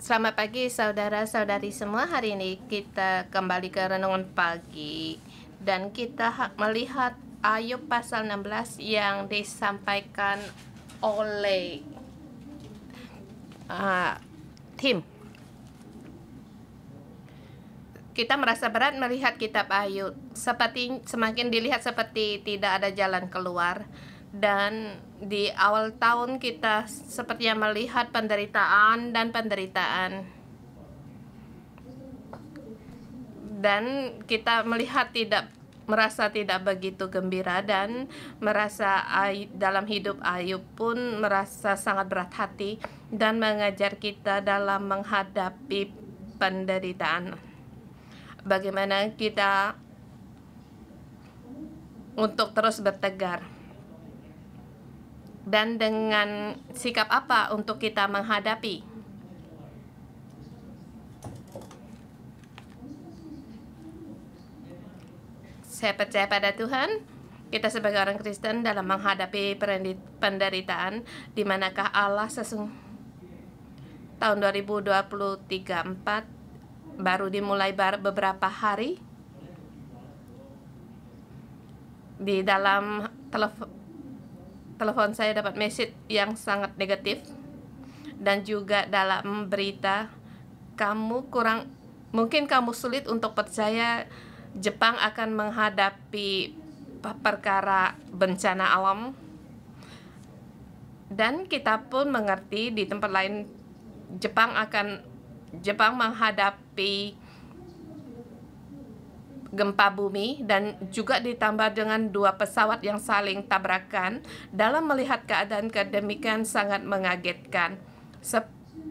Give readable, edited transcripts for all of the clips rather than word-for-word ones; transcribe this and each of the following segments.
Selamat pagi saudara-saudari semua. Hari ini kita kembali ke renungan pagi dan kita melihat Ayub pasal 16 yang disampaikan oleh Tim. Kita merasa berat melihat kitab Ayub, semakin dilihat seperti tidak ada jalan keluar. Dan di awal tahun kita sepertinya melihat penderitaan dan penderitaan. Dan kita melihat merasa tidak begitu gembira dan merasa dalam hidup Ayub pun merasa sangat berat hati dan mengajar kita dalam menghadapi penderitaan. Bagaimana kita untuk terus bertegar. Dan dengan sikap apa untuk kita menghadapi? Saya percaya pada Tuhan, kita sebagai orang Kristen dalam menghadapi penderitaan, di manakah Allah tahun 2023-4 baru dimulai beberapa hari. Di dalam telepon saya dapat message yang sangat negatif, dan juga dalam berita mungkin kamu sulit untuk percaya Jepang akan menghadapi perkara bencana alam. Dan kita pun mengerti di tempat lain Jepang menghadapi gempa bumi, dan juga ditambah dengan 2 pesawat yang saling tabrakan. Dalam melihat keadaan kedemikian sangat mengagetkan,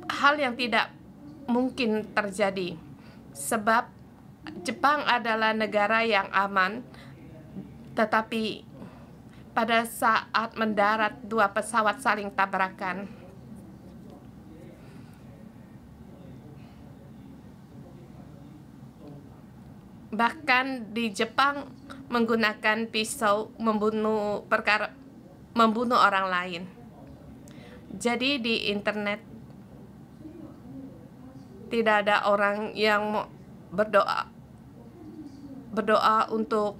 hal yang tidak mungkin terjadi, sebab Jepang adalah negara yang aman, tetapi pada saat mendarat 2 pesawat saling tabrakan. Bahkan di Jepang menggunakan pisau membunuh orang lain. Jadi di internet tidak ada orang yang berdoa untuk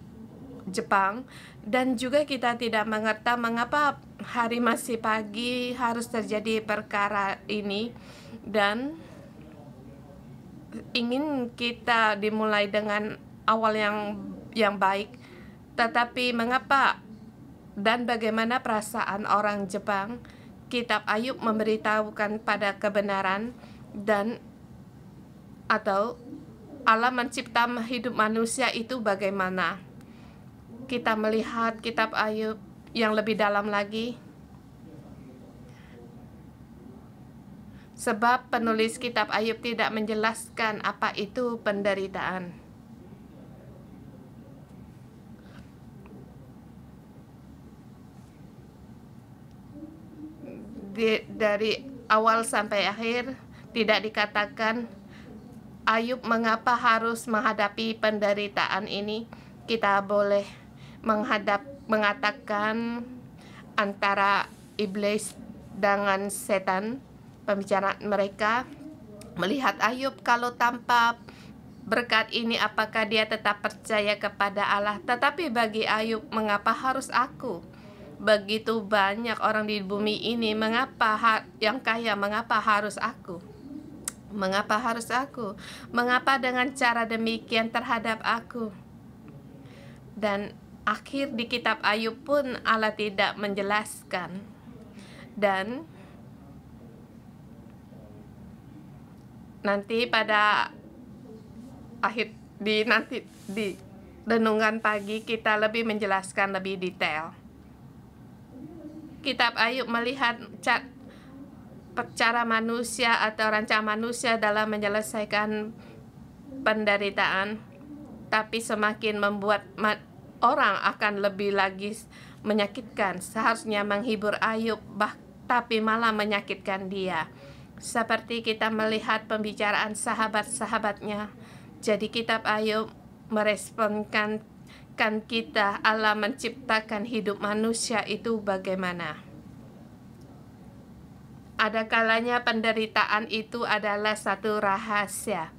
Jepang, dan juga kita tidak mengerti mengapa hari masih pagi harus terjadi perkara ini, dan ingin kita dimulai dengan awal yang baik, tetapi mengapa dan bagaimana perasaan orang Jepang? Kitab Ayub memberitahukan pada kebenaran atau Allah mencipta hidup manusia itu bagaimana. Kita melihat kitab Ayub yang lebih dalam lagi, sebab penulis kitab Ayub tidak menjelaskan apa itu penderitaan. Dari awal sampai akhir tidak dikatakan Ayub mengapa harus menghadapi penderitaan ini. Kita boleh mengatakan antara iblis dengan setan, pembicaraan mereka melihat Ayub, kalau tanpa berkat ini apakah dia tetap percaya kepada Allah. Tetapi bagi Ayub, mengapa harus aku? Begitu banyak orang di bumi ini, mengapa yang kaya, mengapa harus aku? Mengapa harus aku? Mengapa dengan cara demikian terhadap aku? Dan akhir di kitab Ayub pun Allah tidak menjelaskan. Dan nanti pada di renungan pagi kita lebih menjelaskan lebih detail. Kitab Ayub melihat cara manusia atau rancangan manusia dalam menyelesaikan penderitaan, tapi semakin membuat orang akan lebih lagi menyakitkan. Seharusnya menghibur Ayub, tapi malah menyakitkan dia. Seperti kita melihat pembicaraan sahabat-sahabatnya. Jadi kitab Ayub meresponkan kita, Allah menciptakan hidup manusia itu bagaimana. Ada kalanya penderitaan itu adalah satu rahasia.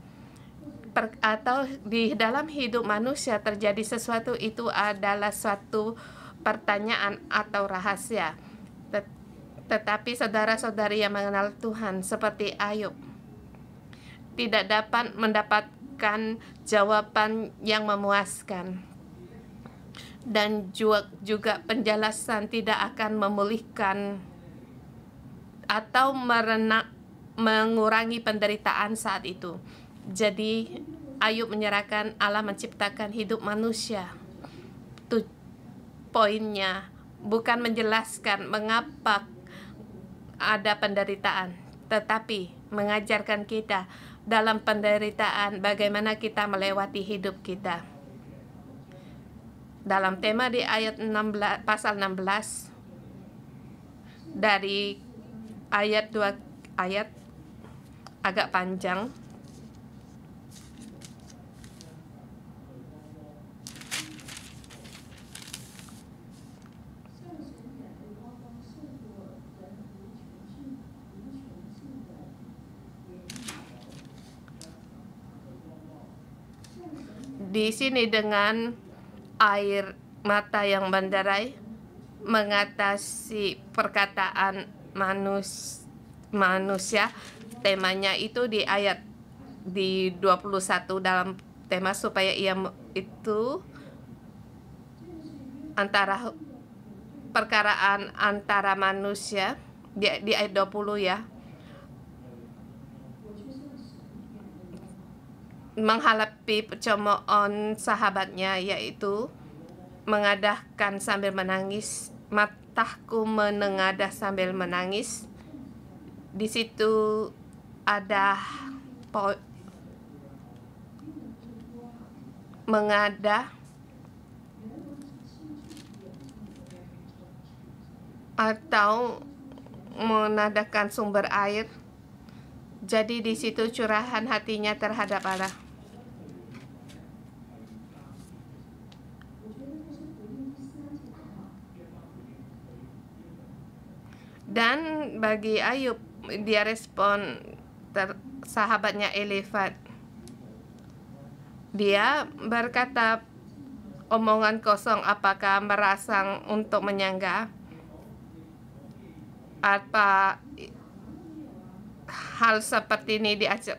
Atau di dalam hidup manusia terjadi sesuatu itu adalah suatu pertanyaan atau rahasia. Tetapi saudara-saudari yang mengenal Tuhan seperti Ayub tidak dapat mendapatkan jawaban yang memuaskan, dan juga penjelasan tidak akan memulihkan atau mengurangi penderitaan saat itu. Jadi Ayub menyerahkan Allah menciptakan hidup manusia. Poinnya bukan menjelaskan mengapa ada penderitaan, tetapi mengajarkan kita dalam penderitaan bagaimana kita melewati hidup kita. Dalam tema di ayat 16, pasal 16 dari ayat 2 ayat agak panjang. Di sini dengan air mata yang menderai mengatasi perkataan manusia. Temanya itu di ayat di 21 dalam tema supaya ia itu antara perkaraan antara manusia di ayat 20 ya. Menghadapi pencemoohan sahabatnya, yaitu mengadahkan sambil menangis, mataku menengadah sambil menangis. Di situ ada mengadah atau menadahkan sumber air. Jadi di situ curahan hatinya terhadap Allah. Dan bagi Ayub, dia respon sahabatnya Elifaz. Dia berkata, omongan kosong apakah merangsang untuk menyangga? Apa hal seperti ini diajak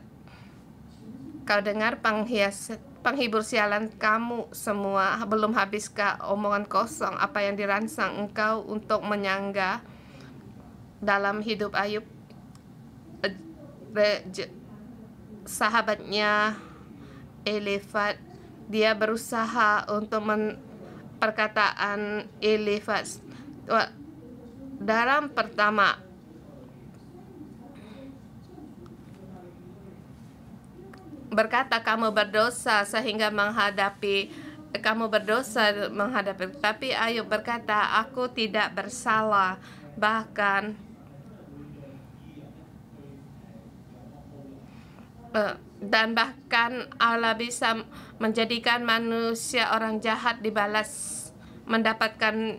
kau dengar penghibur sialan kamu semua, belum habiskah omongan kosong apa yang dirangsang engkau untuk menyangga? Dalam hidup Ayub, sahabatnya Elifaz, dia berusaha untuk perkataan Elifaz dalam pertama berkata kamu berdosa sehingga menghadapi tapi Ayub berkata aku tidak bersalah, dan bahkan Allah bisa menjadikan manusia orang jahat mendapatkan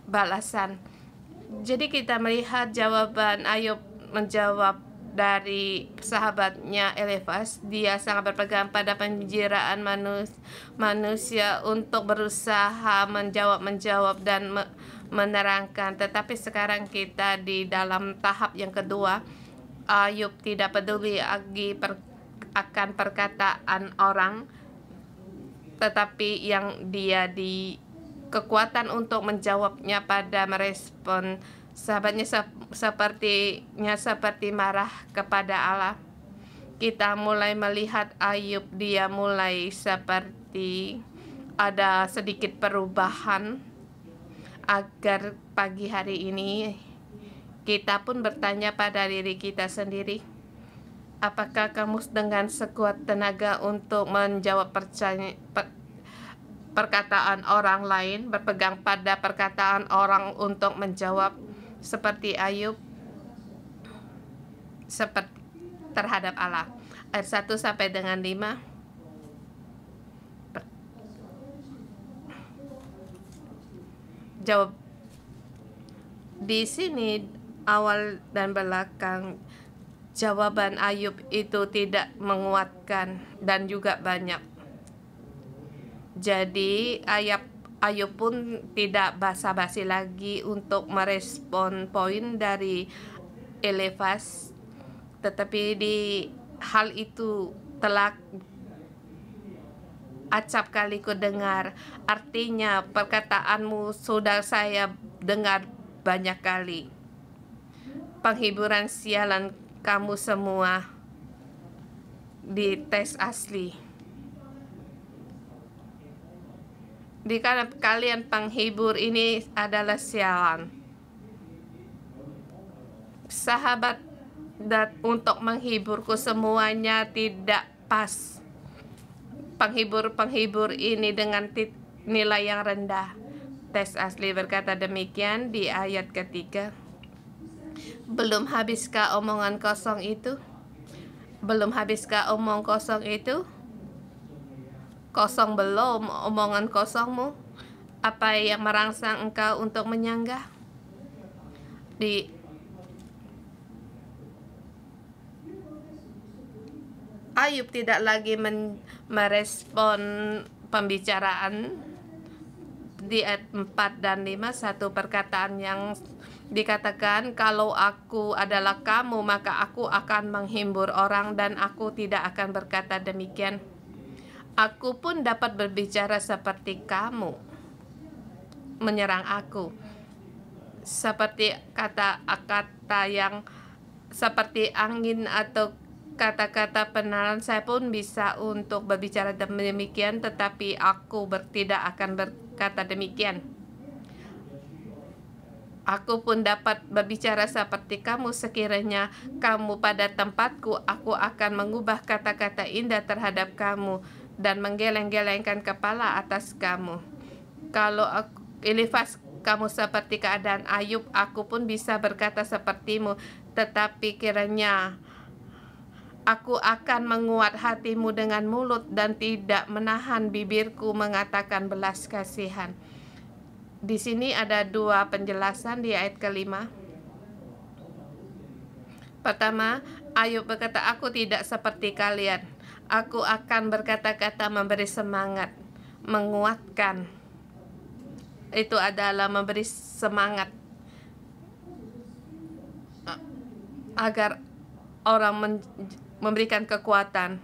balasan. Jadi kita melihat jawaban Ayub menjawab dari sahabatnya Elifaz. Dia sangat berpegang pada penjiraan manusia untuk berusaha menjawab dan menerangkan. Tetapi sekarang kita di dalam tahap yang kedua. Ayub tidak peduli lagi akan perkataan orang, tetapi yang dia di kekuatan untuk menjawabnya pada merespon sahabatnya seperti marah kepada Allah. Kita mulai melihat Ayub, dia mulai seperti ada sedikit perubahan agar pagi hari ini kita pun bertanya pada diri kita sendiri, apakah kamu dengan sekuat tenaga untuk menjawab perkataan orang lain, berpegang pada perkataan orang untuk menjawab seperti Ayub seperti terhadap Allah. Ayat 1 sampai dengan 5. Jawab di sini awal dan belakang. Jawaban Ayub itu tidak menguatkan dan juga banyak. Jadi Ayub pun tidak basa-basi lagi untuk merespon poin dari Elifas, tetapi di hal itu telah acap kali ku dengar, artinya perkataanmu sudah saya dengar banyak kali. Penghiburan sialan kamu semua di tes asli. Di kalian penghibur ini adalah sialan. Sahabat untuk menghiburku semuanya tidak pas. Penghibur ini dengan nilai yang rendah. Tes asli berkata demikian di ayat ketiga. Belum habiskah omongan kosong itu? Belum habiskah omong kosong itu? Kosong belum omongan kosongmu? Apa yang merangsang engkau untuk menyanggah? Ayub tidak lagi merespon pembicaraan di ayat 4 dan 5, satu perkataan yang dikatakan, kalau aku adalah kamu maka aku akan menghibur orang dan aku tidak akan berkata demikian. Aku pun dapat berbicara seperti kamu, menyerang aku. Seperti kata-kata yang seperti angin atau kata-kata penalan, saya pun bisa untuk berbicara demikian, tetapi aku tidak akan berkata demikian. Aku pun dapat berbicara seperti kamu. Sekiranya kamu pada tempatku, aku akan mengubah kata-kata indah terhadap kamu dan menggeleng-gelengkan kepala atas kamu. Kalau Elifas kamu seperti keadaan Ayub, aku pun bisa berkata sepertimu. Tetapi kiranya aku akan menguat hatimu dengan mulut dan tidak menahan bibirku mengatakan belas kasihan. Di sini ada dua penjelasan di ayat kelima. Pertama, Ayub berkata, aku tidak seperti kalian. Aku akan berkata-kata memberi semangat, menguatkan. Itu adalah memberi semangat agar orang memberikan kekuatan.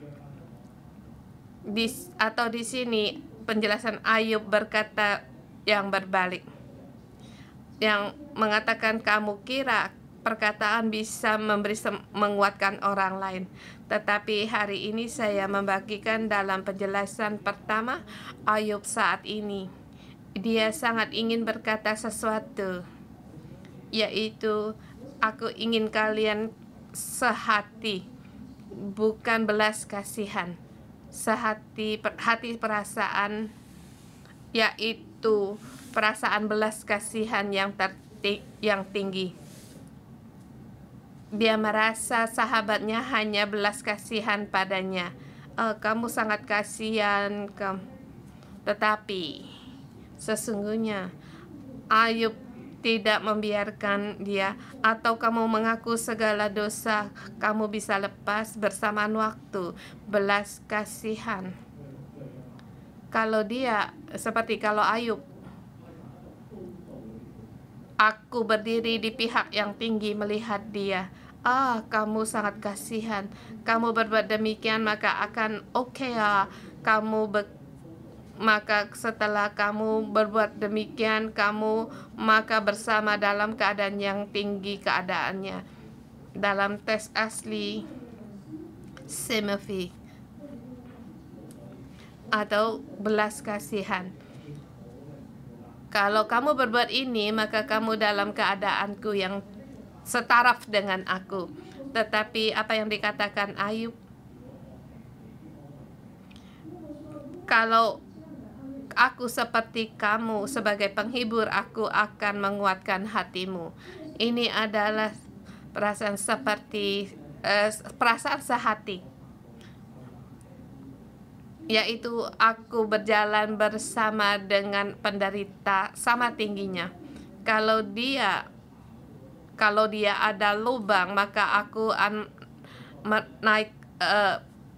Di sini penjelasan Ayub berkata yang berbalik, yang mengatakan kamu kira perkataan bisa menguatkan orang lain. Tetapi hari ini saya membagikan dalam penjelasan pertama Ayub saat ini. Dia sangat ingin berkata sesuatu, yaitu aku ingin kalian sehati, bukan belas kasihan, sehati hati perasaan, yaitu perasaan belas kasihan yang tinggi. Dia merasa sahabatnya hanya belas kasihan padanya. Kamu sangat kasihan, tetapi sesungguhnya Ayub tidak membiarkan dia. Atau kamu mengaku segala dosa kamu bisa lepas bersamaan waktu. Belas kasihan. Kalau dia seperti kalau Ayub, aku berdiri di pihak yang tinggi melihat dia. Kamu sangat kasihan. Kamu berbuat demikian maka akan maka setelah kamu berbuat demikian, kamu maka bersama dalam keadaan yang tinggi keadaannya. Dalam tes asli sympathy atau belas kasihan. Kalau kamu berbuat ini, maka kamu dalam keadaanku yang setaraf dengan aku. Tetapi apa yang dikatakan Ayub? Kalau aku seperti kamu sebagai penghibur, aku akan menguatkan hatimu. Ini adalah perasaan seperti perasaan sehati, yaitu aku berjalan bersama dengan penderita sama tingginya. Kalau dia kalau dia ada lubang, maka aku naik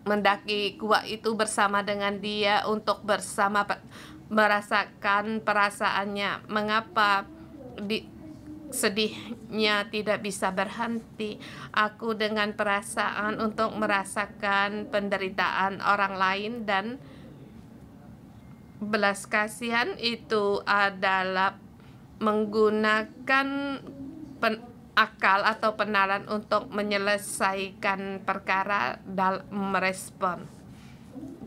mendaki gua itu bersama dengan dia untuk bersama merasakan perasaannya. Mengapa sedihnya tidak bisa berhenti? Aku dengan perasaan untuk merasakan penderitaan orang lain, dan belas kasihan itu adalah menggunakan akal atau penalan untuk menyelesaikan perkara dalam merespon.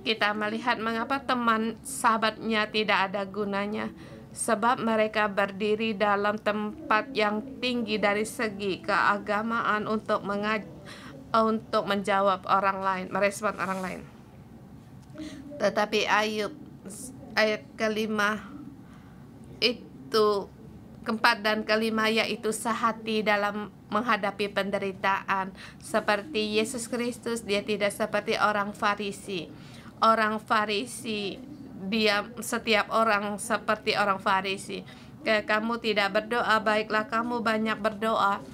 Kita melihat mengapa teman sahabatnya tidak ada gunanya, sebab mereka berdiri dalam tempat yang tinggi dari segi keagamaan untuk menjawab orang lain, merespon orang lain. Tetapi Ayub ayat kelima itu, keempat dan kelima, yaitu sehati dalam menghadapi penderitaan. Seperti Yesus Kristus, dia tidak seperti orang Farisi. Orang Farisi, dia setiap orang seperti orang Farisi. Kamu tidak berdoa, baiklah kamu banyak berdoa.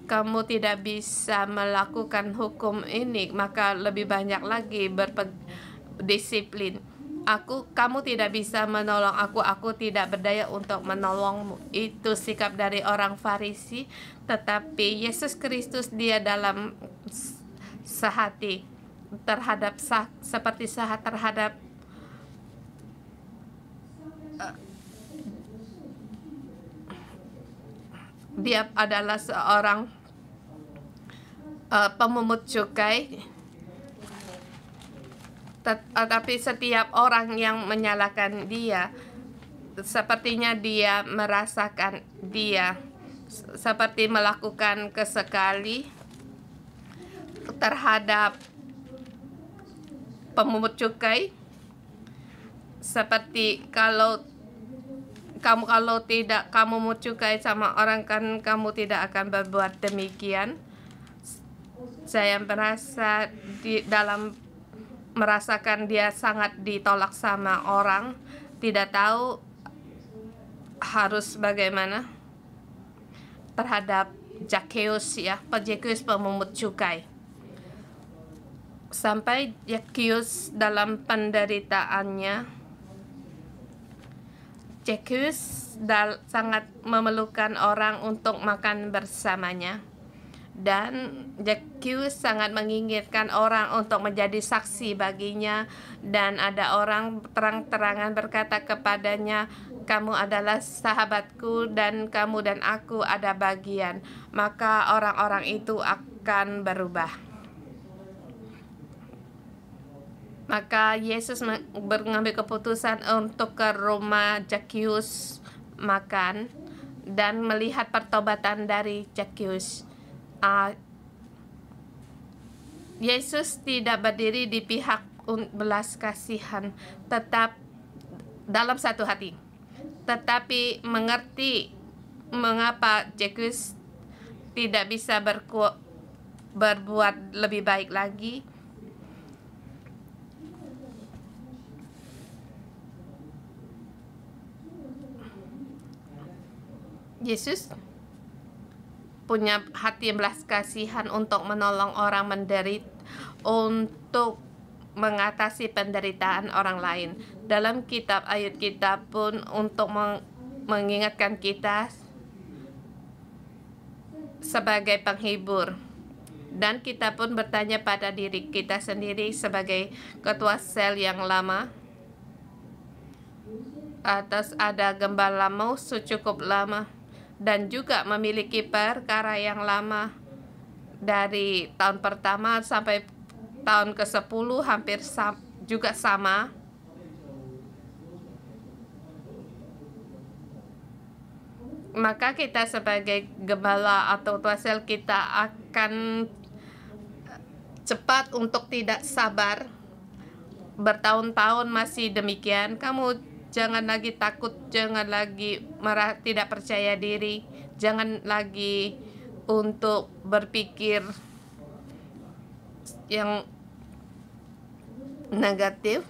Kamu tidak bisa melakukan hukum ini, maka lebih banyak lagi berdisiplin. Kamu tidak bisa menolong aku tidak berdaya untuk menolongmu. Itu sikap dari orang Farisi. Tetapi Yesus Kristus, dia dalam sehati terhadap seperti sahat terhadap dia adalah seorang pemungut cukai. Tetapi setiap orang yang menyalahkan dia, sepertinya dia merasakan dia seperti melakukan kesekali terhadap pemungut cukai. Seperti kalau tidak kamu mau cukai sama orang, kan kamu tidak akan berbuat demikian. Saya merasa merasakan dia sangat ditolak sama orang, tidak tahu harus bagaimana terhadap Zakheus, ya, Zakheus pemungut cukai. Sampai Zakheus dalam penderitaannya, Zakheus sangat memerlukan orang untuk makan bersamanya. Dan Zakheus sangat menginginkan orang untuk menjadi saksi baginya, dan ada orang terang-terangan berkata kepadanya, kamu adalah sahabatku dan kamu dan aku ada bagian. Maka orang-orang itu akan berubah. Maka Yesus mengambil keputusan untuk ke rumah Zakheus makan dan melihat pertobatan dari Zakheus. Yesus tidak berdiri di pihak belas kasihan, tetap dalam satu hati, tetapi mengerti mengapa Zakheus tidak bisa berbuat lebih baik lagi. Yesus punya hati belas kasihan untuk menolong orang menderita, untuk mengatasi penderitaan orang lain. Dalam kitab ayat kita pun untuk mengingatkan kita sebagai penghibur, dan kita pun bertanya pada diri kita sendiri sebagai ketua sel yang lama, atas ada gembala musuh cukup lama dan juga memiliki perkara yang lama dari tahun pertama sampai tahun ke-10 hampir juga sama. Maka kita sebagai gembala atau ketua sel, kita akan cepat untuk tidak sabar. Bertahun-tahun masih demikian. Kamu jangan lagi takut, jangan lagi tidak percaya diri, jangan lagi untuk berpikir yang negatif.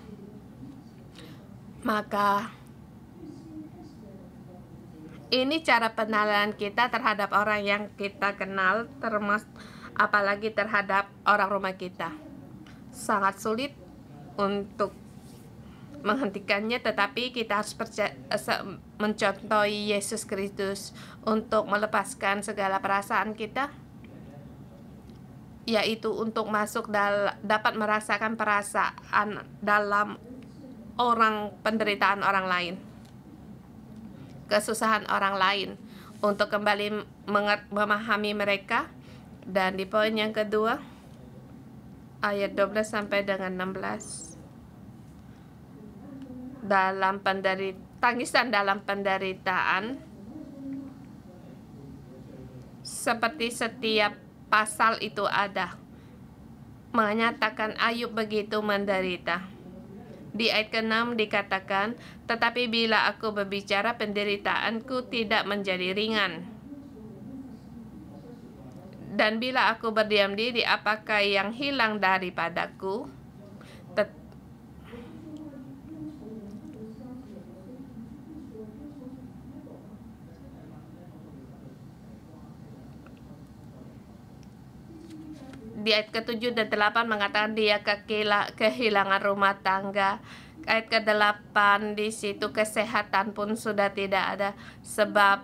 Ini cara pengenalan kita terhadap orang yang kita kenal, termasuk apalagi terhadap orang rumah kita. Sangat sulit untuk menghentikannya, tetapi kita harus mencontohi Yesus Kristus untuk melepaskan segala perasaan kita, yaitu untuk masuk dapat merasakan perasaan dalam penderitaan orang lain, kesusahan orang lain, untuk kembali memahami mereka. Dan di poin yang kedua, ayat 12 sampai dengan 16, tangisan dalam penderitaan, seperti setiap pasal itu ada, menyatakan Ayub begitu menderita. Di ayat ke-6 dikatakan, tetapi bila aku berbicara, penderitaanku tidak menjadi ringan. Dan bila aku berdiam diri, apakah yang hilang daripadaku? Di ayat ke-7 dan 8 mengatakan dia kehilangan rumah tangga. Ayat ke-8 di situ kesehatan pun sudah tidak ada sebab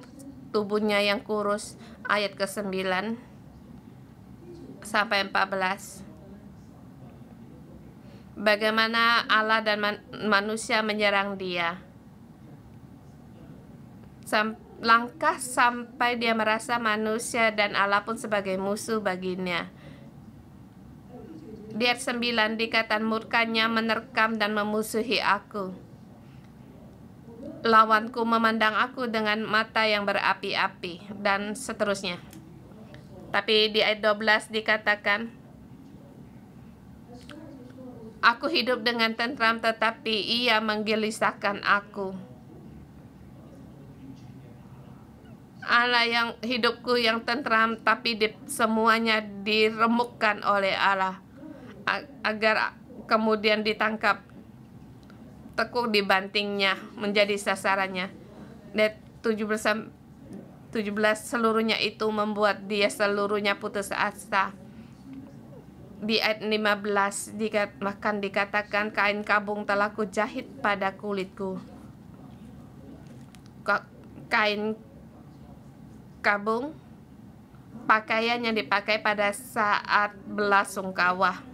tubuhnya yang kurus. Ayat ke-9 sampai 14. Bagaimana Allah dan manusia menyerang dia. Langkah sampai dia merasa manusia dan Allah pun sebagai musuh baginya. Di ayat 9 dikatakan murkanya menerkam dan memusuhi aku. Lawanku memandang aku dengan mata yang berapi-api, dan seterusnya. Tapi di ayat 12 dikatakan, aku hidup dengan tentram, tetapi ia menggelisahkan aku. Allah yang hidupku yang tentram, tapi semuanya diremukkan oleh Allah, agar kemudian ditangkap, tekuk dibantingnya, menjadi sasarannya. Dan 17 seluruhnya itu membuat dia seluruhnya putus asa. Di ayat 15 dikatakan kain kabung telah kujahit pada kulitku. Kain kabung pakaian yang dipakai pada saat belasungkawa.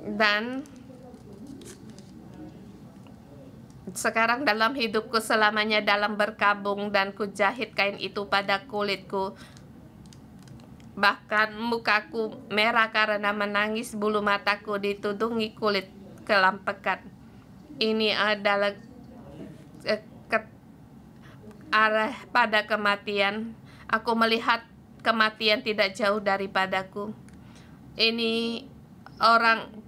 Dan sekarang dalam hidupku selamanya dalam berkabung, dan kujahit kain itu pada kulitku. Bahkan mukaku merah karena menangis, bulu mataku ditudungi kulit kelam pekat. Ini adalah arah pada kematian. Aku melihat kematian tidak jauh daripadaku. Ini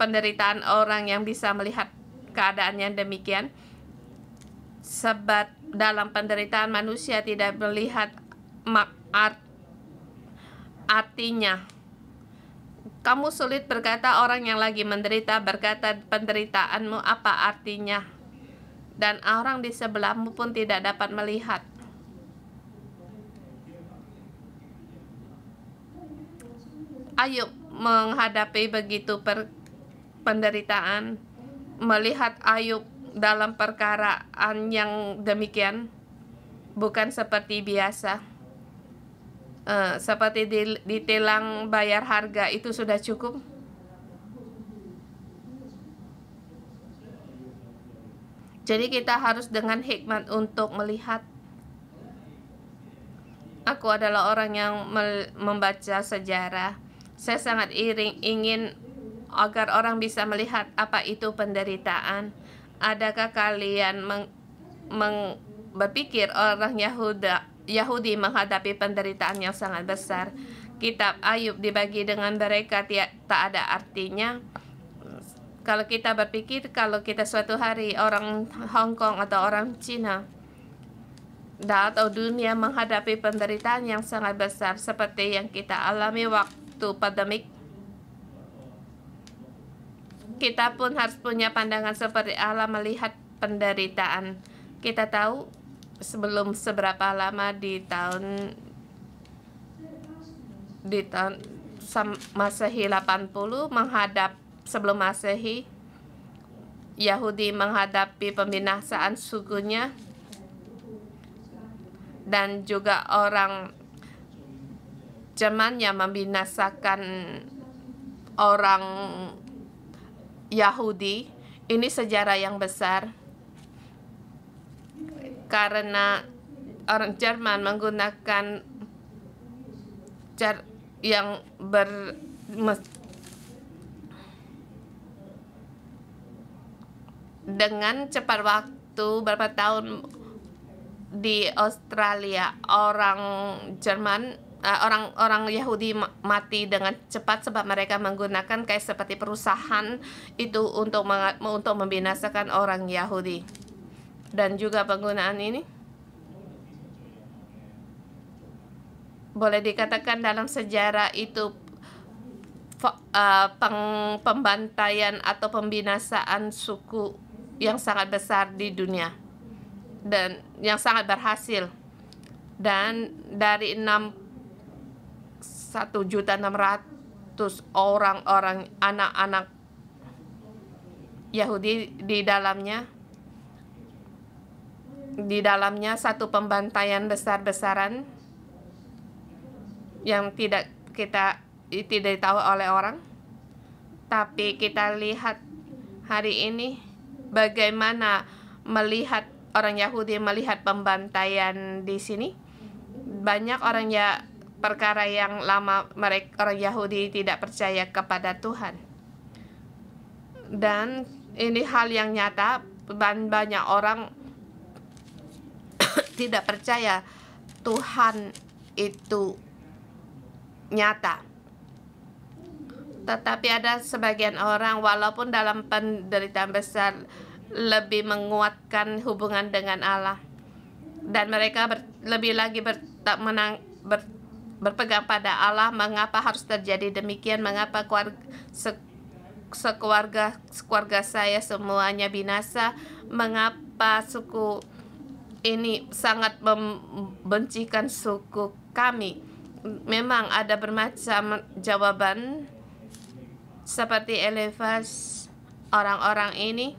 penderitaan orang yang bisa melihat keadaan yang demikian. Sebab dalam penderitaan manusia tidak melihat artinya. Kamu sulit berkata, orang yang lagi menderita berkata, penderitaanmu apa artinya? Dan orang di sebelahmu pun tidak dapat melihat. Ayub menghadapi begitu penderitaan, melihat Ayub dalam perkaraan yang demikian, bukan seperti biasa. Seperti ditilang bayar harga, itu sudah cukup. Jadi kita harus dengan hikmat untuk melihat. Aku adalah orang yang membaca sejarah. Saya sangat ingin agar orang bisa melihat apa itu penderitaan. Adakah kalian berpikir orang Yahudi menghadapi penderitaan yang sangat besar? Kitab Ayub dibagi dengan mereka tak ada artinya. Kalau kita berpikir, kalau kita suatu hari orang Hong Kong atau orang Cina atau dunia menghadapi penderitaan yang sangat besar seperti yang kita alami waktu pandemik, kita pun harus punya pandangan seperti Allah melihat penderitaan. Kita tahu sebelum seberapa lama di tahun Masehi 80 sebelum Masehi, Yahudi menghadapi pembinasaan sukunya, dan juga orang Jerman yang membinasakan orang Yahudi. Ini sejarah yang besar karena orang Jerman menggunakan yang dengan cepat waktu berapa tahun di Australia, orang Jerman orang Yahudi mati dengan cepat sebab mereka menggunakan kayak seperti perusahaan itu untuk membinasakan orang Yahudi. Dan juga penggunaan ini boleh dikatakan dalam sejarah itu pembantaian atau pembinasaan suku yang sangat besar di dunia dan yang sangat berhasil. Dan dari 1.600.000 orang anak-anak Yahudi di dalamnya satu pembantaian besar-besaran yang tidak tahu oleh orang. Tapi kita lihat hari ini bagaimana orang Yahudi melihat pembantaian di sini. Banyak perkara yang lama orang Yahudi tidak percaya kepada Tuhan. Dan ini hal yang nyata, banyak orang tidak percaya Tuhan itu nyata. Tetapi ada sebagian orang walaupun dalam penderitaan besar lebih menguatkan hubungan dengan Allah, dan mereka lebih lagi berpegang pada Allah. Mengapa harus terjadi demikian? Mengapa sekeluarga saya semuanya binasa? Mengapa suku ini sangat membencikan suku kami? Memang ada bermacam jawaban seperti Elifas. Orang-orang ini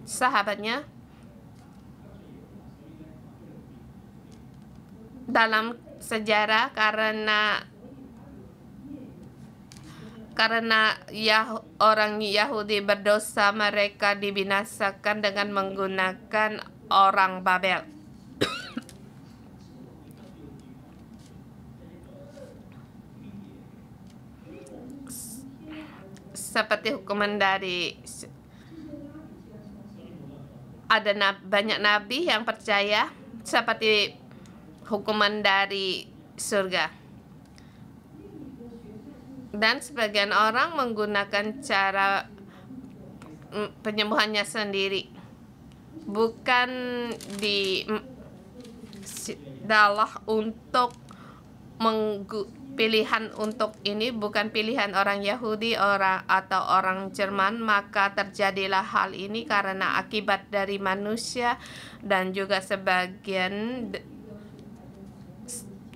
sahabatnya dalam sejarah karena orang Yahudi berdosa, mereka dibinasakan dengan menggunakan orang Babel. Seperti hukuman dari banyak nabi yang percaya seperti hukuman dari surga. Dan sebagian orang menggunakan cara penyembuhannya sendiri, bukan Allah untuk pilihan untuk ini, bukan pilihan orang Yahudi atau orang Jerman. Maka terjadilah hal ini karena akibat dari manusia dan juga sebagian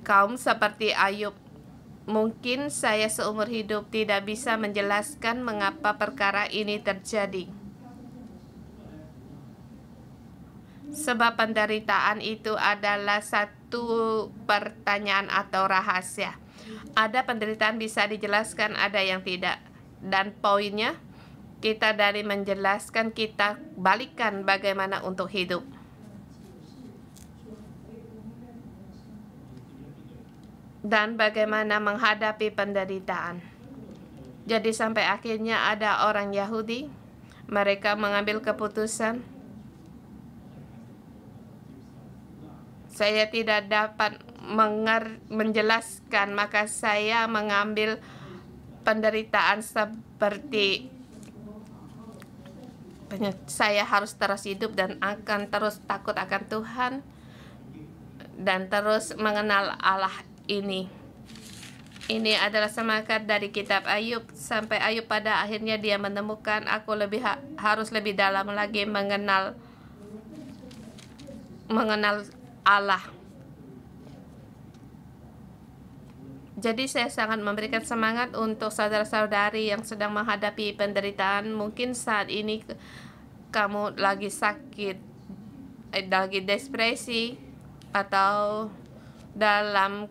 kaum seperti Ayub. Mungkin saya seumur hidup tidak bisa menjelaskan mengapa perkara ini terjadi. Sebab penderitaan itu adalah satu pertanyaan atau rahasia. Ada penderitaan bisa dijelaskan, ada yang tidak. Dan poinnya, kita dari menjelaskan, kita balikan bagaimana untuk hidup. Dan bagaimana menghadapi penderitaan. Jadi sampai akhirnya ada orang Yahudi, mereka mengambil keputusan, saya tidak dapat menjelaskan, maka saya mengambil penderitaan seperti saya harus terus hidup dan akan terus takut akan Tuhan dan terus mengenal Allah ini. Ini adalah semangat dari kitab Ayub. Sampai Ayub pada akhirnya dia menemukan, aku harus lebih dalam lagi mengenal mengenal Allah. Jadi saya sangat memberikan semangat untuk saudara-saudari yang sedang menghadapi penderitaan. Mungkin saat ini kamu lagi sakit, lagi depresi, atau dalam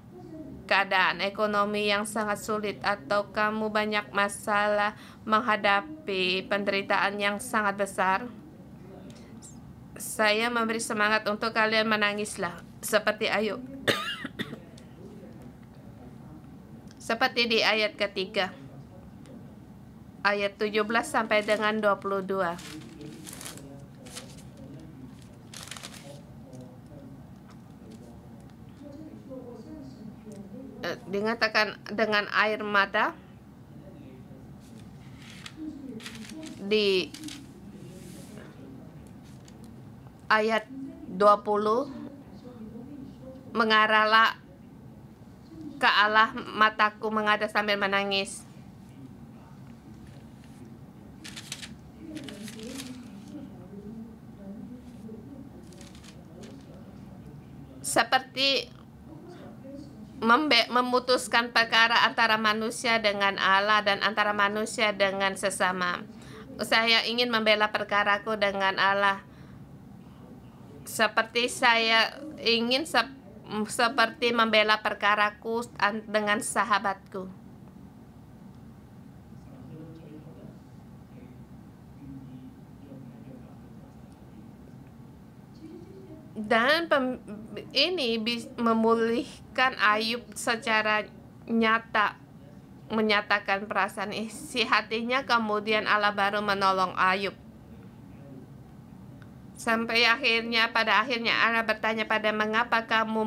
keadaan ekonomi yang sangat sulit, atau kamu banyak masalah menghadapi penderitaan yang sangat besar. Saya memberi semangat untuk kalian menangislah seperti Ayub. Seperti di ayat ketiga, ayat 17 sampai dengan 22. Dikatakan dengan air mata di ayat 20, mengarahlah ke Allah, mataku menghadap sambil menangis. Seperti memutuskan perkara antara manusia dengan Allah dan antara manusia dengan sesama. Saya ingin membela perkaraku dengan Allah, seperti saya ingin seperti membela perkaraku dengan sahabatku. Dan ini memulihkan Ayub secara nyata, menyatakan perasaan isi hatinya. Kemudian Allah baru menolong Ayub. Sampai pada akhirnya Allah bertanya pada, mengapa kamu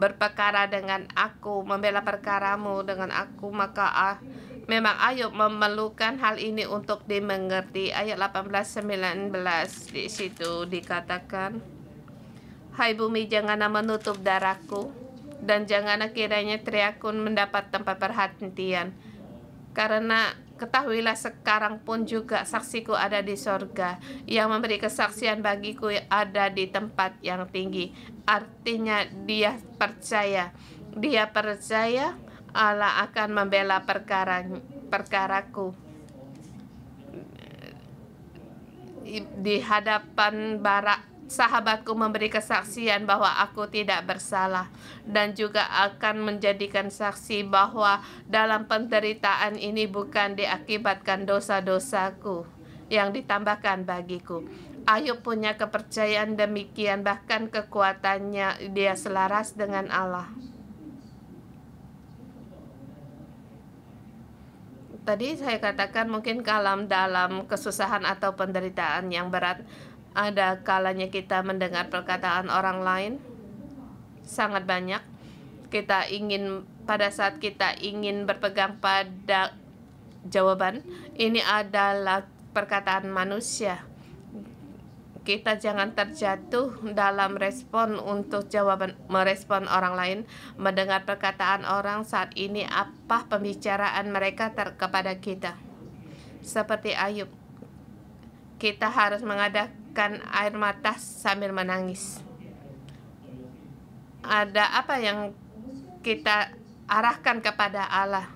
berperkara dengan aku, membela perkaramu dengan aku? Maka memang Ayub memerlukan hal ini untuk dimengerti. Ayat 18-19 di situ dikatakan, hai bumi, janganlah menutup darahku, dan janganlah kiranya teriakku mendapat tempat perhentian. Karena ketahuilah sekarang pun juga saksiku ada di sorga, yang memberi kesaksian bagiku ada di tempat yang tinggi. Artinya dia percaya Allah akan membela perkaraku. Di hadapan sahabatku memberi kesaksian bahwa aku tidak bersalah, dan juga akan menjadikan saksi bahwa dalam penderitaan ini bukan diakibatkan dosa-dosaku yang ditambahkan bagiku. Ayub punya kepercayaan demikian, bahkan kekuatannya dia selaras dengan Allah. Tadi saya katakan mungkin dalam kesusahan atau penderitaan yang berat, ada kalanya kita mendengar perkataan orang lain sangat banyak. Pada saat kita ingin berpegang pada jawaban, ini adalah perkataan manusia. Kita jangan terjatuh dalam respon untuk merespon orang lain, mendengar perkataan orang saat ini, apa pembicaraan mereka kepada kita. Seperti Ayub, kita harus mengadakan air mata sambil menangis. Ada apa yang kita arahkan kepada Allah?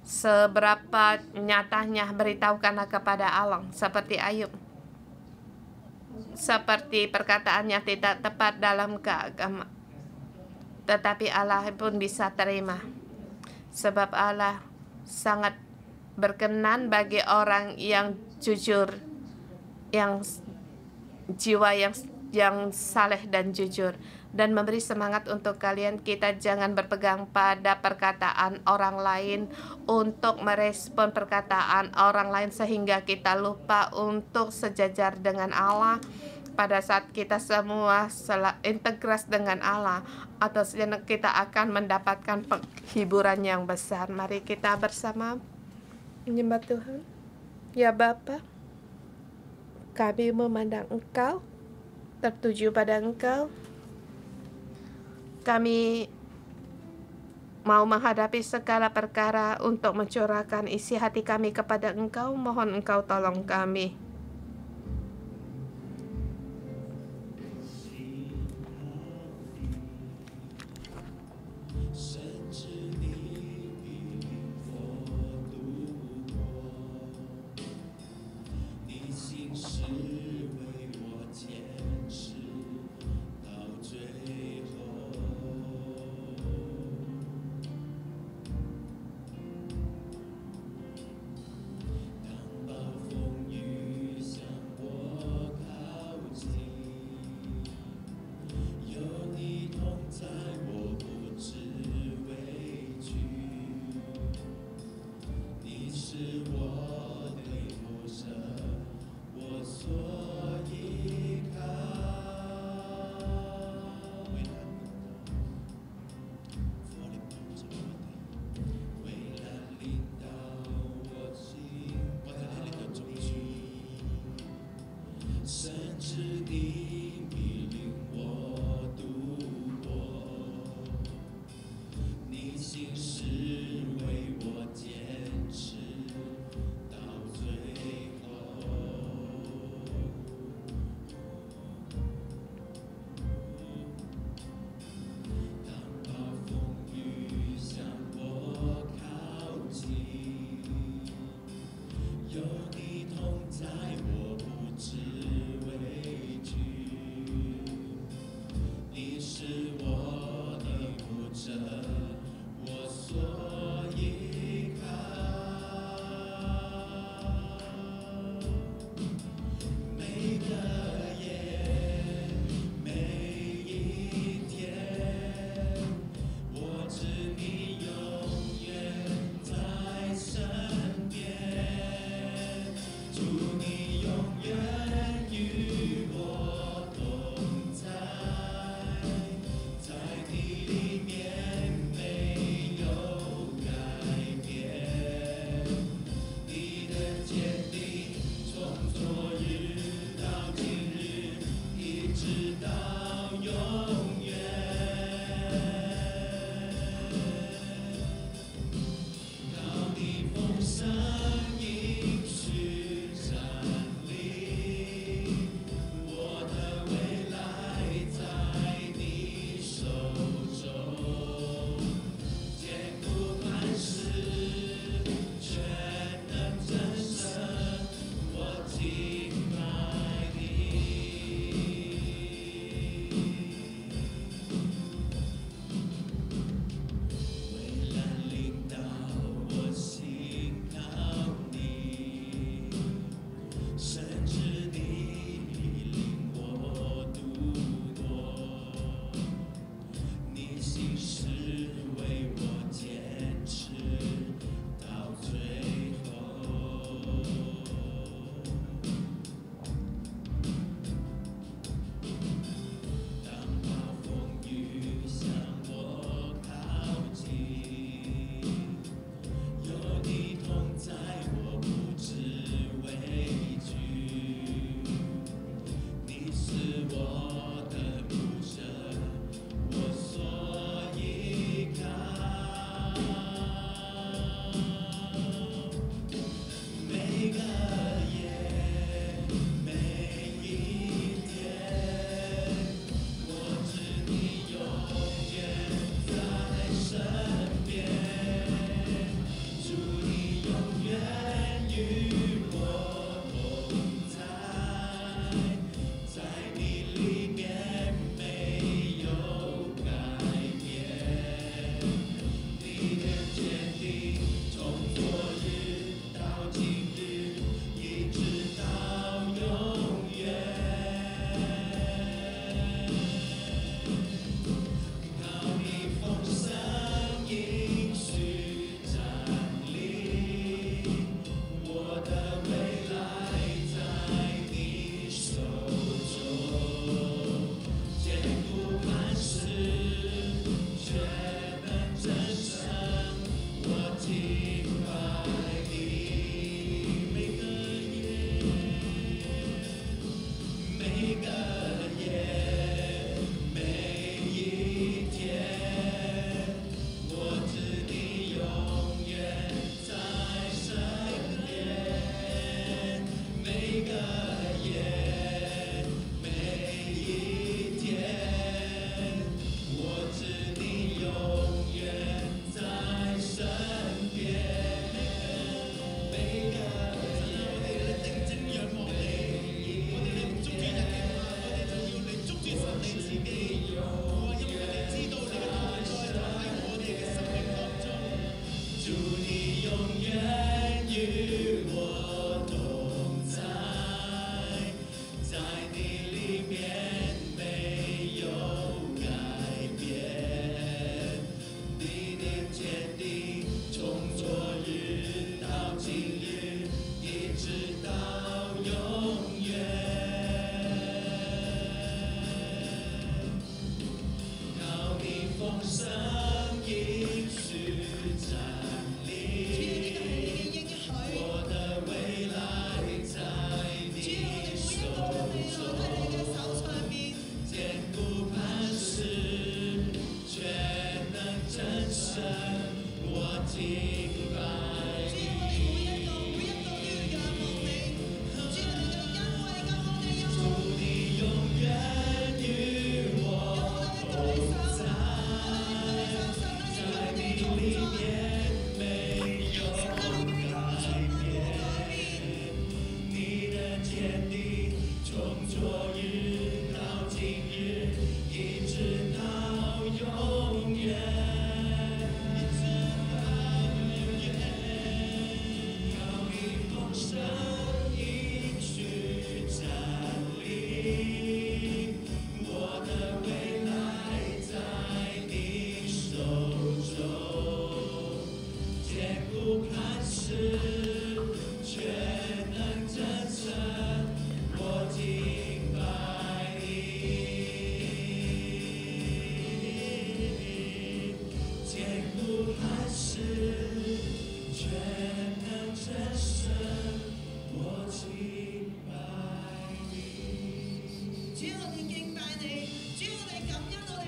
Seberapa nyatanya beritahukanlah kepada Allah, seperti Ayub. Seperti perkataannya tidak tepat dalam keagama, tetapi Allah pun bisa terima, sebab Allah sangat berkenan bagi orang yang jujur, yang jiwa yang saleh dan jujur. Dan memberi semangat untuk kalian, kita jangan berpegang pada perkataan orang lain untuk merespon perkataan orang lain sehingga kita lupa untuk sejajar dengan Allah. Pada saat kita semua integras dengan Allah, atau kita akan mendapatkan penghiburan yang besar. Mari kita bersama menyembah Tuhan. Ya Bapa, kami memandang Engkau, tertuju pada Engkau. Kami mau menghadapi segala perkara untuk mencurahkan isi hati kami kepada Engkau. Mohon Engkau tolong kami.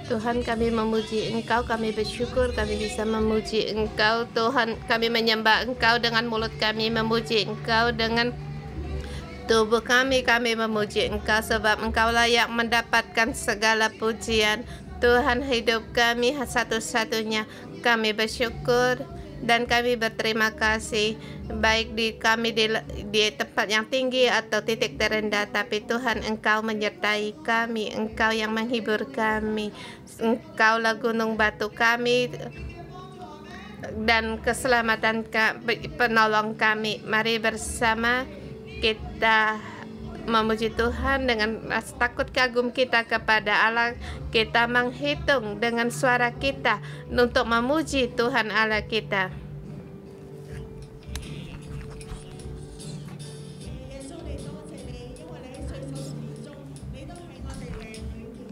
Tuhan, kami memuji Engkau, kami bersyukur kami bisa memuji Engkau. Tuhan, kami menyembah Engkau dengan mulut kami, memuji Engkau dengan tubuh kami memuji Engkau, sebab Engkau layak mendapatkan segala pujian. Tuhan, hidup kami satu-satunya. Kami bersyukur dan kami berterima kasih, baik kami di tempat yang tinggi atau titik terendah, tapi Tuhan, Engkau menyertai kami, Engkau yang menghibur kami, Engkaulah gunung batu kami dan keselamatan penolong kami. Mari bersama kita memuji Tuhan dengan rasa takut kagum kita kepada Allah. Kita menghitung dengan suara kita untuk memuji Tuhan Allah kita.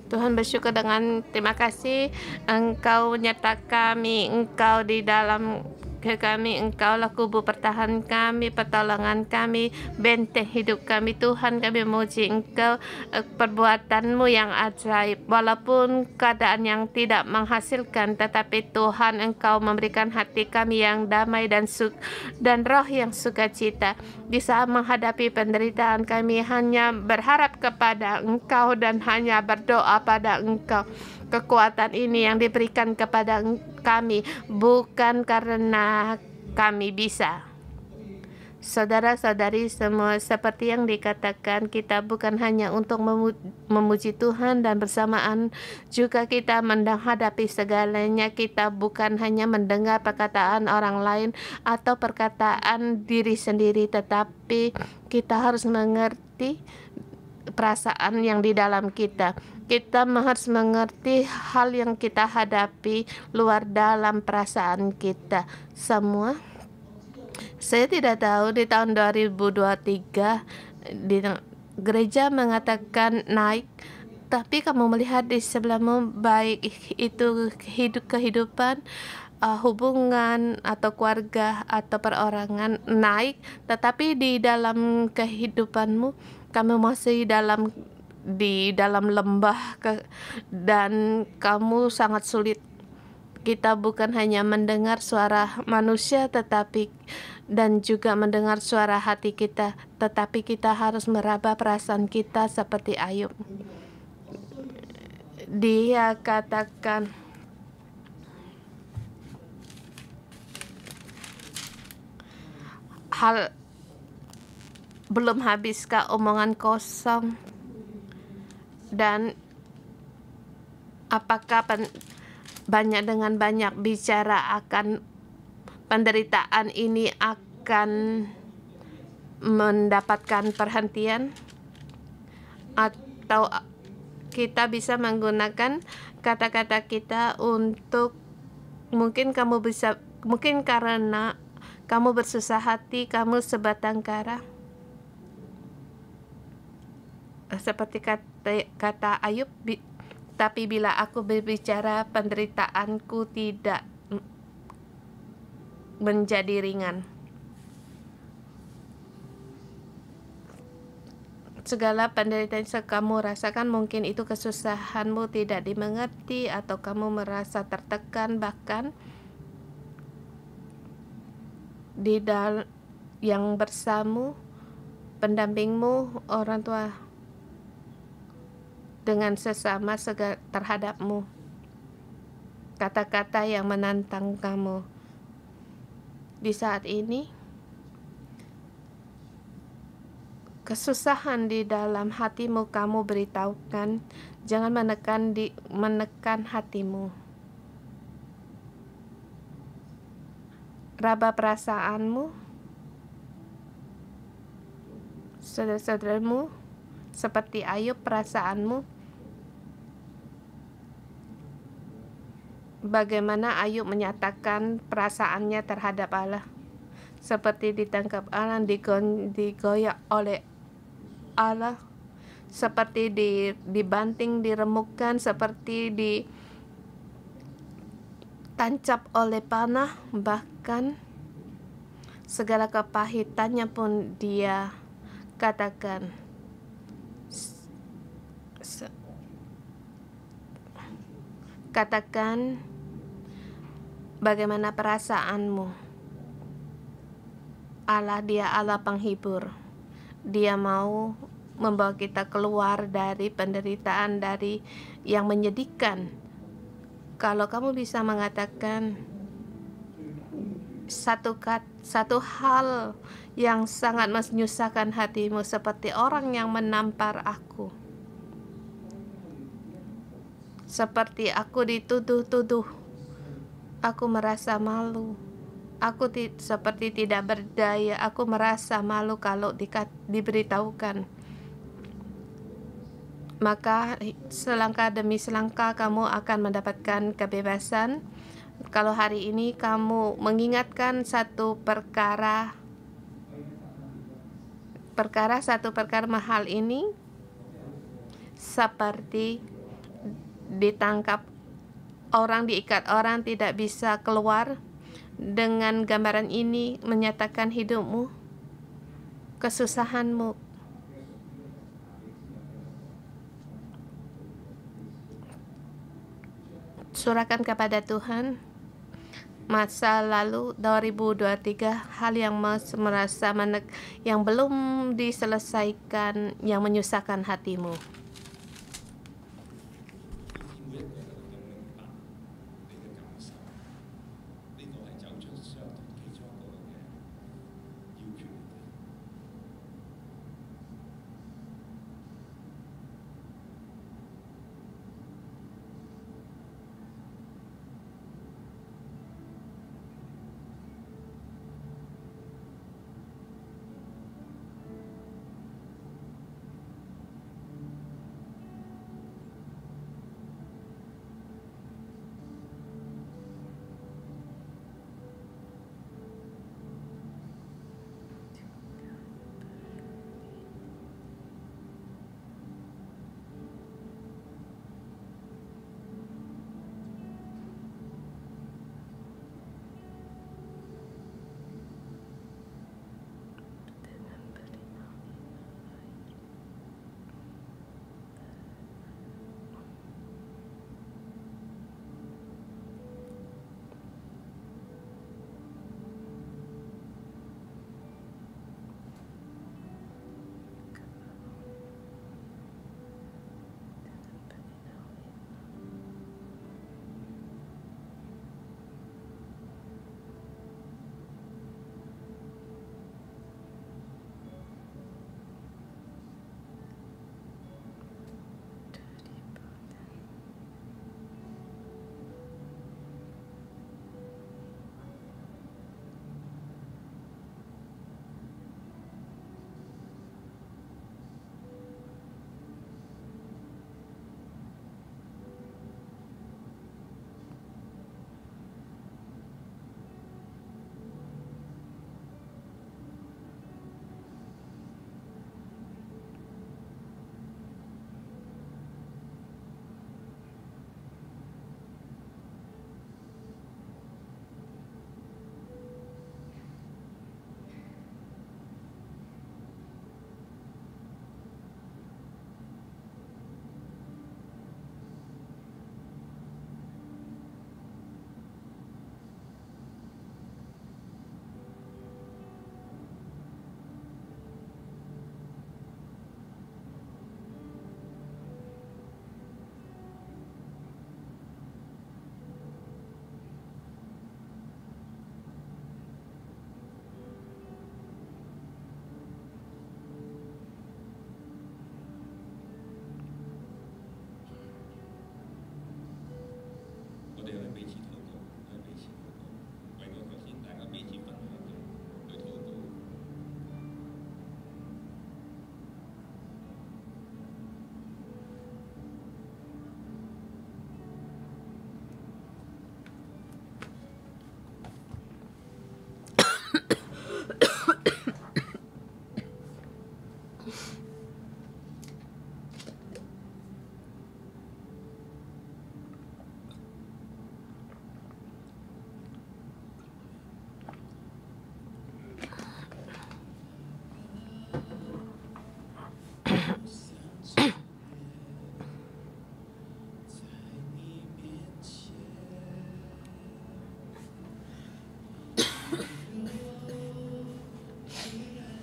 Tuhan, bersyukur dengan terima kasih Engkau menyertai kami, Engkau di dalam kami, Engkaulah kubu pertahanan kami, pertolongan kami, benteng hidup kami. Tuhan, kami memuji Engkau, perbuatan-Mu yang ajaib. Walaupun keadaan yang tidak menghasilkan, tetapi Tuhan, Engkau memberikan hati kami yang damai dan roh yang sukacita. Di saat menghadapi penderitaan, kami hanya berharap kepada Engkau dan hanya berdoa pada Engkau. Kekuatan ini yang diberikan kepada kami bukan karena kami bisa. Saudara-saudari semua, seperti yang dikatakan, kita bukan hanya untuk memuji Tuhan dan bersamaan juga kita menghadapi segalanya. Kita bukan hanya mendengar perkataan orang lain atau perkataan diri sendiri, tetapi kita harus mengerti perasaan yang di dalam kita. Kita harus mengerti hal yang kita hadapi luar dalam perasaan kita semua. Saya tidak tahu di tahun 2023 di gereja mengatakan naik, tapi kamu melihat di sebelahmu, baik itu kehidupan, hubungan atau keluarga atau perorangan naik, tetapi di dalam kehidupanmu kamu masih di dalam lembah dan kamu sangat sulit. Kita bukan hanya mendengar suara manusia dan juga mendengar suara hati kita, tetapi kita harus meraba perasaan kita seperti Ayub. Dia katakan, hal belum habiskah omongan kosong, dan apakah banyak dengan banyak bicara akan penderitaan ini akan mendapatkan perhentian? Atau kita bisa menggunakan kata-kata kita untuk mungkin karena kamu bersusah hati, kamu sebatang kara, seperti kata Ayub, tapi bila aku berbicara, penderitaanku tidak menjadi ringan. Segala penderitaan yang kamu rasakan, mungkin itu kesusahanmu tidak dimengerti, atau kamu merasa tertekan, bahkan yang bersamamu, pendampingmu, orang tua, dengan sesama terhadapmu. Kata-kata yang menantang kamu. Di saat ini, kesusahan di dalam hatimu kamu beritahukan, jangan menekan hatimu. Raba perasaanmu, saudara-saudaramu, seperti Ayub perasaanmu. Bagaimana Ayub menyatakan perasaannya terhadap Allah, seperti ditangkap Allah, digoyak oleh Allah, seperti dibanting, diremukkan, seperti ditancap oleh panah, bahkan segala kepahitannya pun dia katakan. Katakan bagaimana perasaanmu. Dia Allah penghibur. Dia mau membawa kita keluar dari penderitaan, dari yang menyedihkan. Kalau kamu bisa mengatakan satu hal yang sangat menyusahkan hatimu, seperti orang yang menampar aku, seperti aku dituduh-tuduh, aku merasa malu, aku seperti tidak berdaya, aku merasa malu kalau diberitahukan. Maka selangkah demi selangkah kamu akan mendapatkan kebebasan. Kalau hari ini kamu mengingatkan satu perkara mahal ini, seperti ditangkap orang, diikat orang, tidak bisa keluar. Dengan gambaran ini menyatakan hidupmu, kesusahanmu, surahkan kepada Tuhan. Masa lalu 2023, hal yang merasa yang belum diselesaikan, yang menyusahkan hatimu.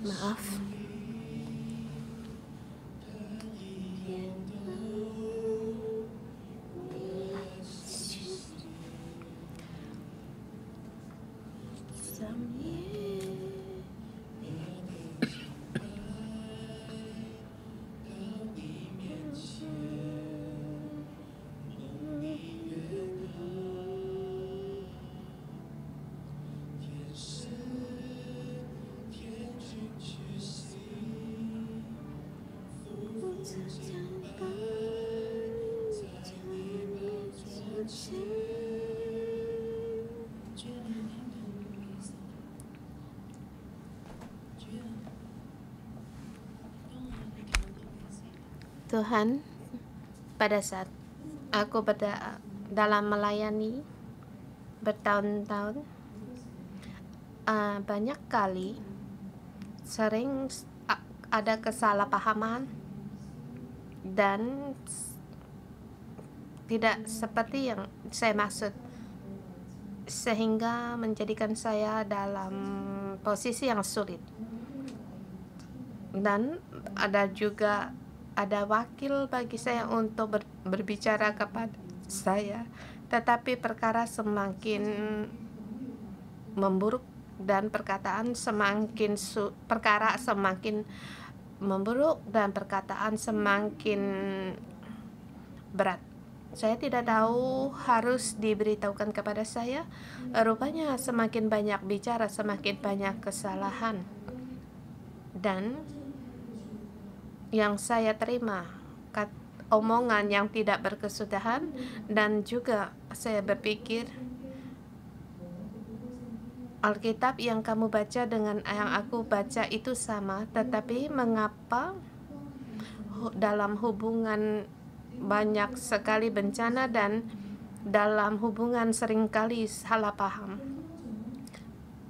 Maaf. Tuhan, pada saat aku dalam melayani bertahun-tahun, banyak kali sering ada kesalahpahaman dan tidak seperti yang saya maksud, sehingga menjadikan saya dalam posisi yang sulit. Dan ada wakil bagi saya untuk berbicara kepada saya, tetapi perkara semakin memburuk dan perkataan semakin memburuk dan perkataan semakin berat. Saya tidak tahu harus diberitahukan kepada saya. Rupanya semakin banyak bicara, semakin banyak kesalahan. Dan yang saya terima omongan yang tidak berkesudahan, dan juga saya berpikir Alkitab yang kamu baca dengan yang aku baca itu sama, tetapi mengapa dalam hubungan banyak sekali bencana dan dalam hubungan seringkali salah paham,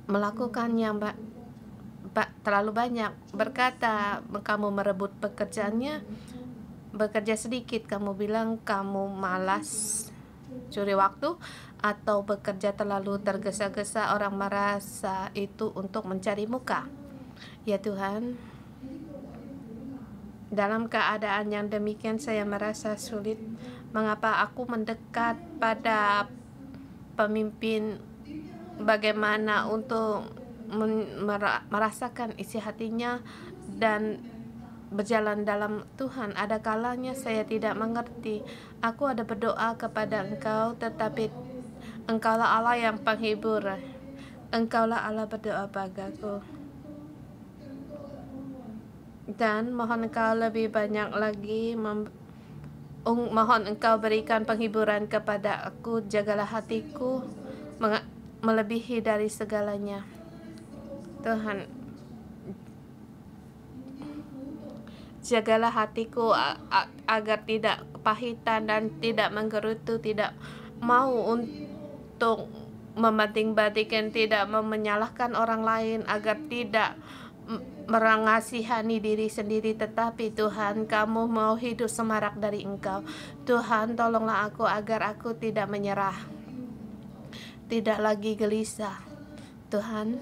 melakukan yang terlalu banyak, berkata kamu merebut pekerjaannya, bekerja sedikit, kamu bilang kamu malas, curi waktu, atau bekerja terlalu tergesa-gesa, orang merasa itu untuk mencari muka. Ya Tuhan, dalam keadaan yang demikian saya merasa sulit. Mengapa aku mendekat pada pemimpin, bagaimana untuk merasakan isi hatinya dan berjalan dalam Tuhan. Ada kalanya saya tidak mengerti. Aku ada berdoa kepada Engkau, tetapi Engkaulah Allah yang penghibur. Engkaulah Allah berdoa bagaku. Dan mohon Engkau lebih banyak lagi mohon Engkau berikan penghiburan kepada aku. Jagalah hatiku melebihi dari segalanya. Tuhan, jagalah hatiku agar tidak kepahitan dan tidak menggerutu, tidak mau untuk membanding-bandingkan, tidak menyalahkan orang lain, agar tidak mengasihani diri sendiri, tetapi Tuhan, kamu mau hidup semarak dari Engkau. Tuhan, tolonglah aku agar aku tidak menyerah, tidak lagi gelisah. Tuhan,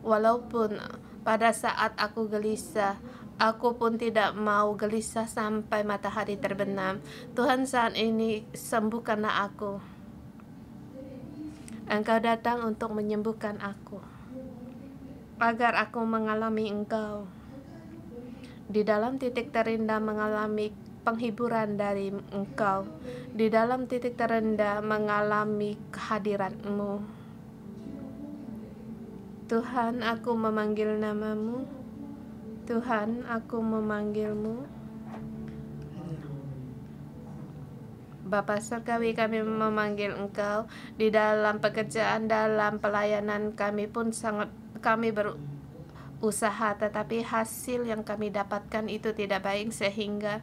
walaupun pada saat aku gelisah, aku pun tidak mau gelisah sampai matahari terbenam. Tuhan, saat ini sembuhkanlah aku. Engkau datang untuk menyembuhkan aku, agar aku mengalami Engkau. Di dalam titik terendah mengalami penghiburan dari Engkau. Di dalam titik terendah mengalami kehadiran-Mu. Tuhan, aku memanggil nama-Mu. Tuhan, aku memanggil-Mu. Bapa Surgawi, kami memanggil Engkau. Di dalam pekerjaan, dalam pelayanan kami pun kami berusaha, tetapi hasil yang kami dapatkan itu tidak baik, sehingga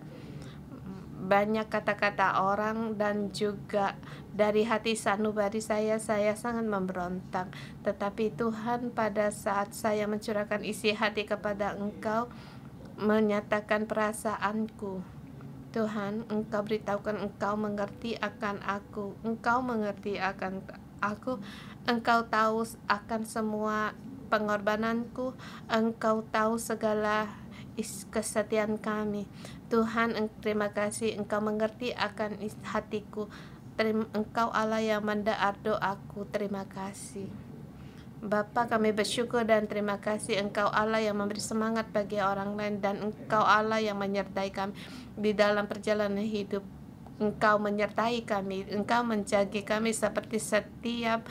banyak kata-kata orang dan juga dari hati sanubari saya sangat memberontak. Tetapi Tuhan, pada saat saya mencurahkan isi hati kepada Engkau, menyatakan perasaanku, Tuhan, Engkau beritahukan Engkau mengerti akan aku. Engkau mengerti akan aku. Engkau tahu akan semua pengorbananku, Engkau tahu segala kesetiaan kami. Tuhan, terima kasih Engkau mengerti akan hatiku. Engkau Allah yang mendengar doaku. Terima kasih. Bapa, kami bersyukur dan terima kasih Engkau Allah yang memberi semangat bagi orang lain, dan Engkau Allah yang menyertai kami di dalam perjalanan hidup. Engkau menyertai kami, Engkau menjaga kami seperti setiap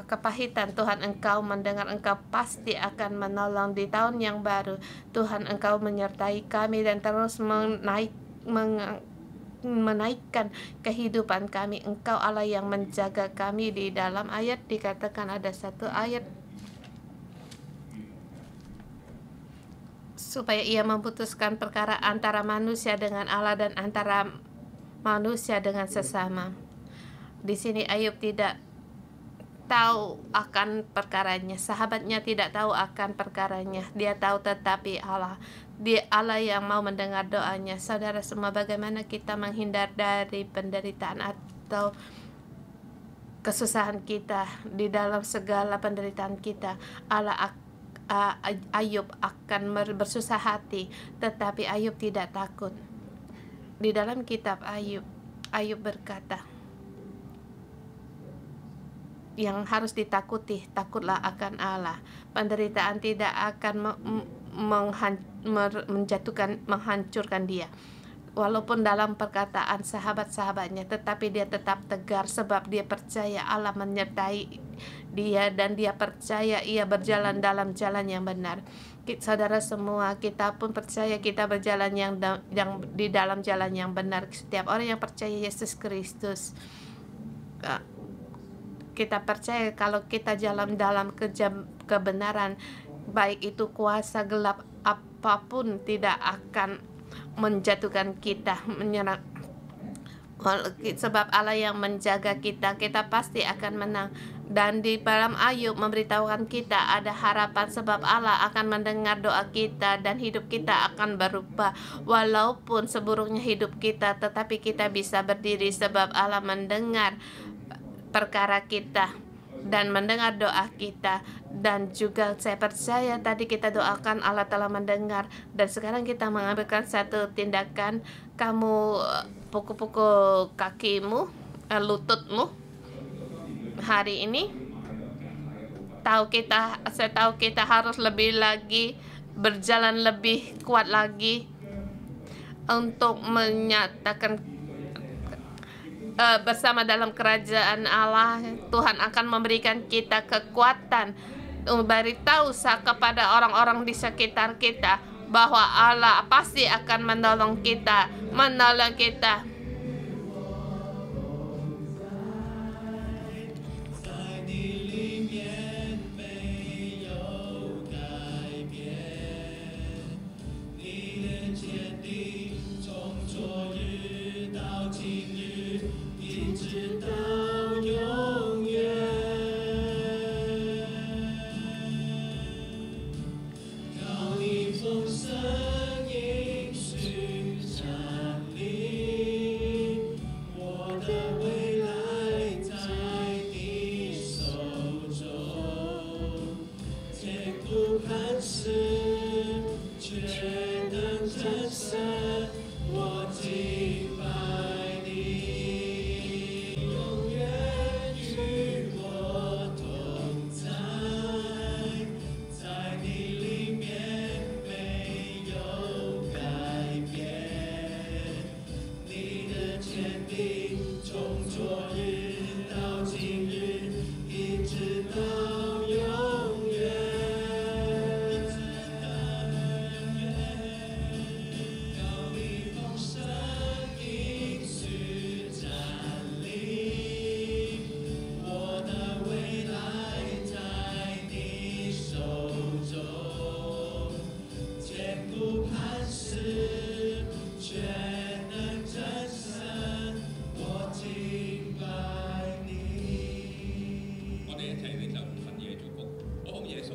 kepahitan. Tuhan, Engkau mendengar, Engkau pasti akan menolong di tahun yang baru. Tuhan, Engkau menyertai kami dan terus menaikkan kehidupan kami. Engkau Allah yang menjaga kami. Di dalam ayat dikatakan, ada satu ayat, supaya ia memutuskan perkara antara manusia dengan Allah dan antara manusia dengan sesama. Di sini Ayub tidak tahu akan perkaranya, sahabatnya tidak tahu akan perkaranya, dia tahu tetapi Allah, dia Allah yang mau mendengar doanya. Saudara semua, bagaimana kita menghindar dari penderitaan atau kesusahan kita? Di dalam segala penderitaan kita, Ayub akan bersusah hati, tetapi Ayub tidak takut. Di dalam kitab Ayub berkata, yang harus ditakuti, takutlah akan Allah. Penderitaan tidak akan menghancurkan dia. Walaupun dalam perkataan sahabat-sahabatnya, tetapi dia tetap tegar sebab dia percaya Allah menyertai dia, dan dia percaya ia berjalan dalam jalan yang benar. Saudara semua, kita pun percaya kita berjalan yang di dalam jalan yang benar. Setiap orang yang percaya Yesus Kristus, kita percaya kalau kita jalan dalam kebenaran, baik itu kuasa gelap apapun tidak akan menjatuhkan kita, menyerang. Sebab Allah yang menjaga kita, kita pasti akan menang. Dan di dalam Ayub memberitahukan kita ada harapan, sebab Allah akan mendengar doa kita dan hidup kita akan berubah. Walaupun seburuknya hidup kita, tetapi kita bisa berdiri sebab Allah mendengar perkara kita dan mendengar doa kita. Dan juga saya percaya tadi kita doakan, Allah telah mendengar, dan sekarang kita mengambilkan satu tindakan. Kamu pukul-pukul kakimu, lututmu hari ini. Saya tahu kita harus lebih lagi berjalan lebih kuat lagi untuk menyatakan bersama dalam kerajaan Allah. Tuhan akan memberikan kita kekuatan memberitahu kepada orang-orang di sekitar kita bahwa Allah pasti akan menolong kita.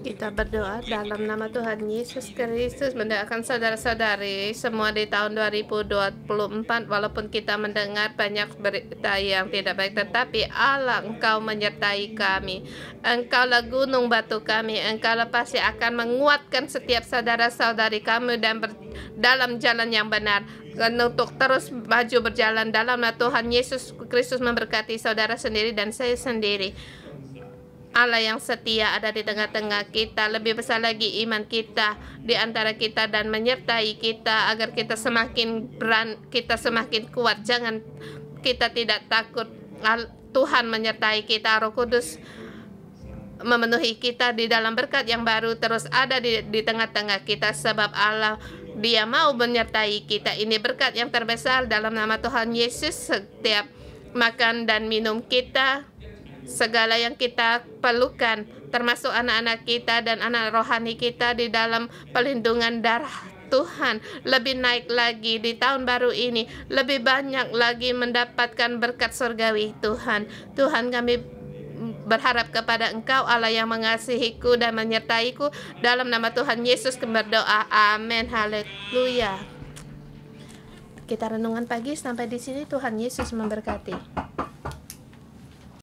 Kita berdoa dalam nama Tuhan Yesus Kristus, mendoakan saudara-saudari semua di tahun 2024. Walaupun kita mendengar banyak berita yang tidak baik, tetapi Allah, Engkau menyertai kami. Engkaulah gunung batu kami. Engkaulah pasti akan menguatkan setiap saudara-saudari kami dan dalam jalan yang benar, untuk terus maju berjalan dalam nama Tuhan Yesus Kristus. Memberkati saudara sendiri dan saya sendiri. Allah yang setia ada di tengah-tengah kita, lebih besar lagi iman kita di antara kita dan menyertai kita agar kita semakin kita semakin kuat. Jangan kita tidak takut. Tuhan menyertai kita, Roh Kudus memenuhi kita di dalam berkat yang baru terus ada di tengah-tengah kita, sebab Allah, Dia mau menyertai kita. Ini berkat yang terbesar dalam nama Tuhan Yesus. Setiap makan dan minum kita, segala yang kita perlukan, termasuk anak-anak kita dan anak rohani kita, di dalam pelindungan darah Tuhan. Lebih naik lagi di tahun baru ini, lebih banyak lagi mendapatkan berkat surgawi Tuhan. Tuhan, kami berharap kepada Engkau, Allah yang mengasihiku dan menyertaiku. Dalam nama Tuhan Yesus kami berdoa, amin, haleluya. Kita renungan pagi sampai di sini. Tuhan Yesus memberkati.